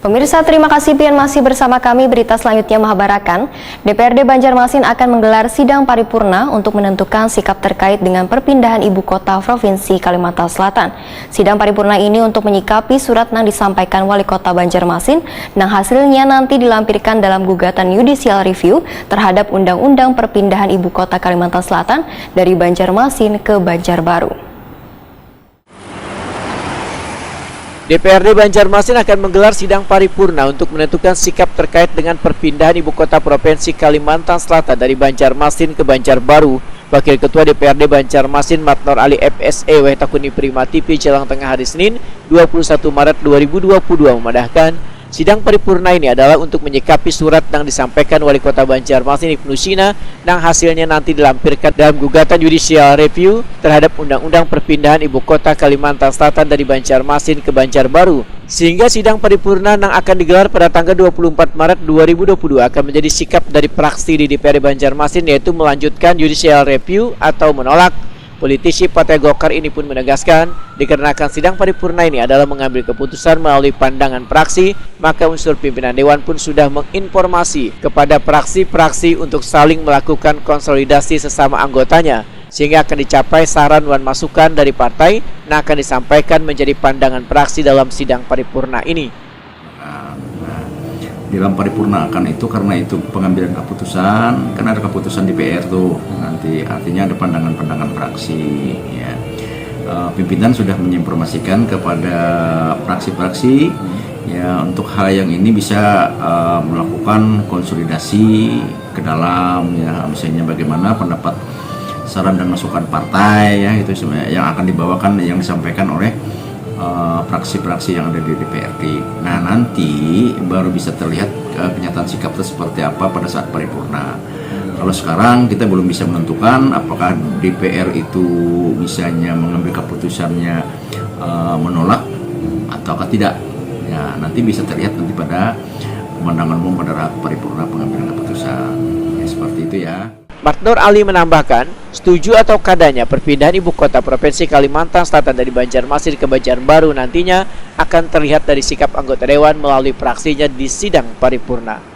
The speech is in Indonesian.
Pemirsa, terima kasih pian masih bersama kami. Berita selanjutnya mengabarkan, DPRD Banjarmasin akan menggelar sidang paripurna untuk menentukan sikap terkait dengan perpindahan ibu kota Provinsi Kalimantan Selatan. Sidang paripurna ini untuk menyikapi surat yang disampaikan Wali Kota Banjarmasin, yang hasilnya nanti dilampirkan dalam gugatan judicial review terhadap Undang-Undang Perpindahan Ibu Kota Kalimantan Selatan dari Banjarmasin ke Banjarbaru. DPRD Banjarmasin akan menggelar sidang paripurna untuk menentukan sikap terkait dengan perpindahan ibu kota Provinsi Kalimantan Selatan dari Banjarmasin ke Banjarbaru. Wakil Ketua DPRD Banjarmasin Matnor Ali FSE Wahtakuni Prima TV Jelang Tengah hari Senin 21 Maret 2022 memadahkan sidang paripurna ini adalah untuk menyikapi surat yang disampaikan Wali Kota Banjarmasin Ibnu Sina yang hasilnya nanti dilampirkan dalam gugatan judicial review terhadap Undang-Undang Perpindahan Ibu Kota Kalimantan Selatan dari Banjarmasin ke Banjarbaru. Sehingga sidang paripurna yang akan digelar pada tanggal 24 Maret 2022 akan menjadi sikap dari praksi di DPRD Banjarmasin, yaitu melanjutkan judicial review atau menolak. Politisi Partai Golkar ini pun menegaskan, dikarenakan sidang paripurna ini adalah mengambil keputusan melalui pandangan praksi, maka unsur pimpinan Dewan pun sudah menginformasi kepada praksi-praksi untuk saling melakukan konsolidasi sesama anggotanya, sehingga akan dicapai saran dan masukan dari partai yang akan disampaikan menjadi pandangan praksi dalam sidang paripurna ini. Di dalam paripurna akan itu, karena itu pengambilan keputusan, kan ada keputusan DPR tuh nanti, artinya ada pandangan-pandangan fraksi ya. Pimpinan sudah menginformasikan kepada fraksi-fraksi ya, untuk hal yang ini bisa melakukan konsolidasi ke dalam ya, misalnya bagaimana pendapat, saran dan masukan partai ya, itu sebenarnya yang akan dibawakan, yang disampaikan oleh fraksi-fraksi yang ada di DPRD. Nah, nanti baru bisa terlihat kenyataan sikap itu seperti apa pada saat paripurna. Kalau sekarang kita belum bisa menentukan apakah DPR itu misalnya mengambil keputusannya menolak ataukah tidak. Ya, nanti bisa terlihat nanti pada pemandangan umum pada paripurna pengambilan keputusan. Ya, seperti itu ya. Matnor Ali menambahkan, setuju atau kadanya perpindahan ibu kota Provinsi Kalimantan Selatan dari Banjarmasin ke Banjarbaru nantinya akan terlihat dari sikap anggota Dewan melalui praksinya di sidang paripurna.